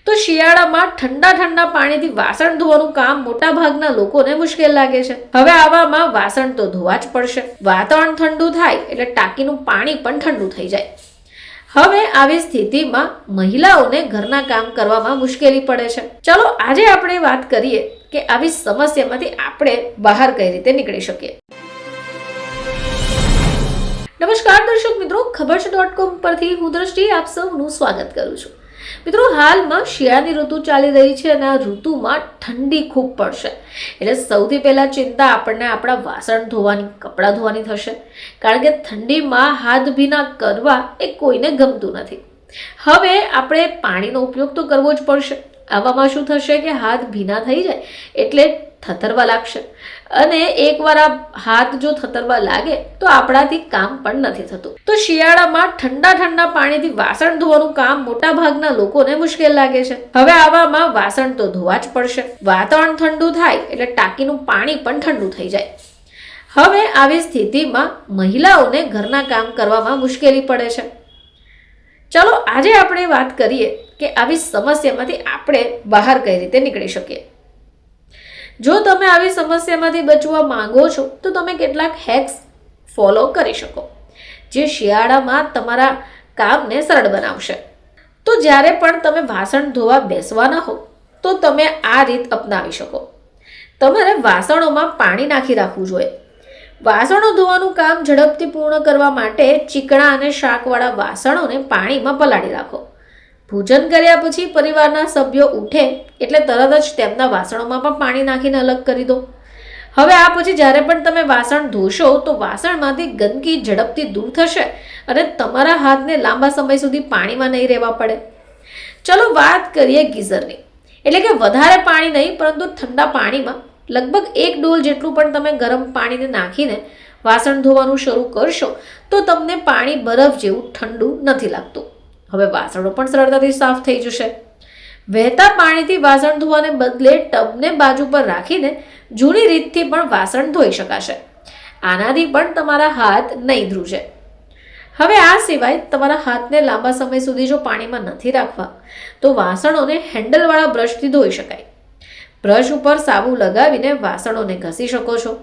તો શિયાળામાં ઠંડા ઠંડા પાણીથી વાસણ ધોવાનું કામ મોટા ભાગના લોકોને મુશ્કેલ લાગે છે. હવે આવામાં વાસણ તો ધોવા જ પડશે. વાતાવરણ ઠંડુ થાય એટલે ટાંકીનું પાણી પણ ઠંડુ થઈ જાય. હવે આવી સ્થિતિમાં મહિલાઓને ઘરના કામ કરવામાં મુશ્કેલી પડે છે. ચલો આજે આપણે વાત કરીએ કે આવી સમસ્યામાંથી આપણે બહાર કઈ રીતે નીકળી શકીએ. નમસ્કાર દર્શક મિત્રો, ખબર.com પરથી હું દ્રષ્ટિ આપ સૌનું સ્વાગત કરું છું. મિત્રો, હાલમાં શિયાળાની ઋતુ ચાલી રહી છે અને આ ઋતુમાં ઠંડી ખૂબ પડશે. એટલે સૌથી પહેલા ચિંતા આપણને આપણા વાસણ ધોવાની, કપડાં ધોવાની થશે. કારણ કે ઠંડીમાં હાથ ભીના કરવા એ કોઈને ગમતું નથી. હવે આપણે પાણીનો ઉપયોગ તો કરવો જ પડશે. આવામાં શું થશે કે હાથ ભીના થઈ જાય એટલે થથરવા લાગશે અને એકવાર આ હાથ જો થથરવા લાગે તો આપણાથી કામ પણ નથી થતું. તો શિયાળામાં ઠંડા ઠંડા પાણીથી વાસણ ધોવાનું કામ મોટા ભાગના લોકોને મુશ્કેલ લાગે છે. હવે આવામાં વાસણ તો ધોવા જ પડશે. વાતાવરણ ઠંડુ થાય એટલે ટાંકીનું પાણી પણ ઠંડુ થઈ જાય. હવે આવી સ્થિતિમાં મહિલાઓને ઘરના કામ કરવામાં મુશ્કેલી પડે છે. ચલો આજે આપણે વાત કરીએ કે આવી સમસ્યામાંથી આપણે બહાર કઈ રીતે નીકળી શકીએ. જો તમે આવી સમસ્યામાંથી બચવા માંગો છો તો તમે કેટલાક હેક્સ ફોલો કરી શકો જે શિયાળામાં તમારા કામને સરળ બનાવશે. તો જ્યારે પણ તમે વાસણ ધોવા બેસવાના હો તો તમે આ રીત અપનાવી શકો. તમારે વાસણોમાં પાણી નાખી રાખવું જોઈએ. વાસણો ધોવાનું કામ ઝડપથી પૂર્ણ કરવા માટે ચીકણા અને શાકવાળા વાસણોને પાણીમાં પલાળી રાખો. ભોજન કર્યા પછી પરિવારના સભ્યો ઉઠે એટલે તરત જ તેમના વાસણોમાં પણ પાણી નાખીને અલગ કરી દો. હવે આ પછી જ્યારે પણ તમે વાસણ ધોશો તો વાસણમાંથી ગંદકી ઝડપથી દૂર થશે અને તમારા હાથને લાંબા સમય સુધી પાણીમાં નહીં રહેવા પડે. ચલો વાત કરીએ ગીઝરની. એટલે કે વધારે પાણી નહીં પરંતુ ઠંડા પાણીમાં લગભગ 1 ડોલ જેટલું પણ તમે ગરમ પાણીને નાખીને વાસણ ધોવાનું શરૂ કરશો તો તમને પાણી બરફ જેવું ઠંડુ નથી લાગતું. હવે વાસણો પણ સરળતાથી સાફ થઈ જશે. વહેતા પાણીથી વાસણ ધોવાને બદલે ટબને બાજુ પર રાખીને જૂની રીતથી પણ વાસણ ધોઈ શકાશે. આનાથી પણ તમારા હાથ નહીં ધ્રુજે. હવે આ સિવાય તમારા હાથને લાંબા સમય સુધી જો પાણીમાં નથી રાખવા તો વાસણોને હેન્ડલવાળા બ્રશથી ધોઈ શકાય. બ્રશ ઉપર સાબુ લગાવીને વાસણોને ઘસી શકો છો.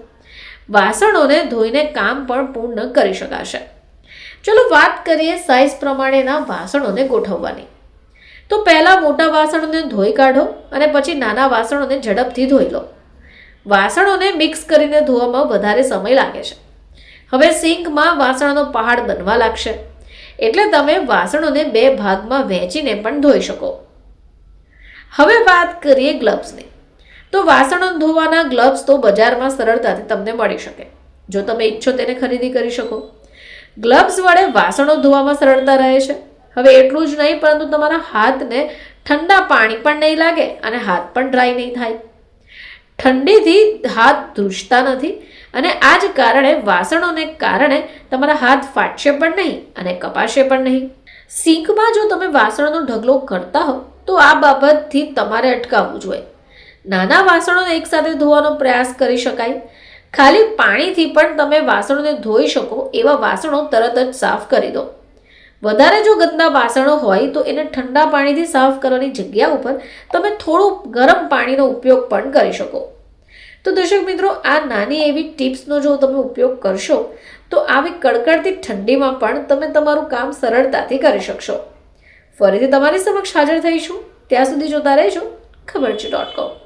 વાસણોને ધોઈને કામ પણ પૂર્ણ કરી શકાશે. ચલો વાત કરીએ સાઇઝ પ્રમાણેના વાસણોને ગોઠવવાની. તો પહેલા મોટા વાસણોને ધોઈ કાઢો અને પછી નાના વાસણોને ઝડપથી ધોઈ લો. વાસણોને મિક્સ કરીને ધોવામાં વધારે સમય લાગે છે. હવે સિંકમાં વાસણોનો પહાડ બનવા લાગશે એટલે તમે વાસણોને 2 ભાગમાં વહેંચીને પણ ધોઈ શકો. હવે વાત કરીએ ગ્લવ્સની. તો વાસણો ધોવાના ગ્લવ્સ તો બજારમાં સરળતાથી તમને મળી શકે. જો તમે ઈચ્છો તેને ખરીદી કરી શકો. ગ્લવ્સ વડે વાસણો ધોવામાં સરળતા રહે છે. હવે એટલું જ નહીં પરંતુ તમારા હાથને ઠંડા પાણી પણ નહીં લાગે અને હાથ પણ ડ્રાય નહીં થાય. ઠંડીથી હાથ ધ્રુજતા નથી અને આ જ કારણે વાસણોને કારણે તમારા હાથ ફાટશે પણ નહીં અને કપાશે પણ નહીં. સિંકમાં જો તમે વાસણોનો ઢગલો કરતા હો તો આ બાબતથી તમારે અટકાવવું જોઈએ. નાના વાસણોને એકસાથે ધોવાનો પ્રયાસ કરી શકાય. ખાલી પાણીથી પણ તમે વાસણોને ધોઈ શકો એવા વાસણો તરત જ સાફ કરી દો. વધારે જો ગંદા વાસણો હોય તો એને ઠંડા પાણીથી સાફ કરવાની જગ્યા ઉપર તમે થોડું ગરમ પાણીનો ઉપયોગ પણ કરી શકો. તો દર્શક મિત્રો, આ નાની એવી ટિપ્સનો જો તમે ઉપયોગ કરશો તો આવી કડકડતી ઠંડીમાં પણ તમે તમારું કામ સરળતાથી કરી શકશો. ફરીથી તમારી સમક્ષ હાજર થઈશું. ત્યાં સુધી જોતા રહેજો ખબર.com.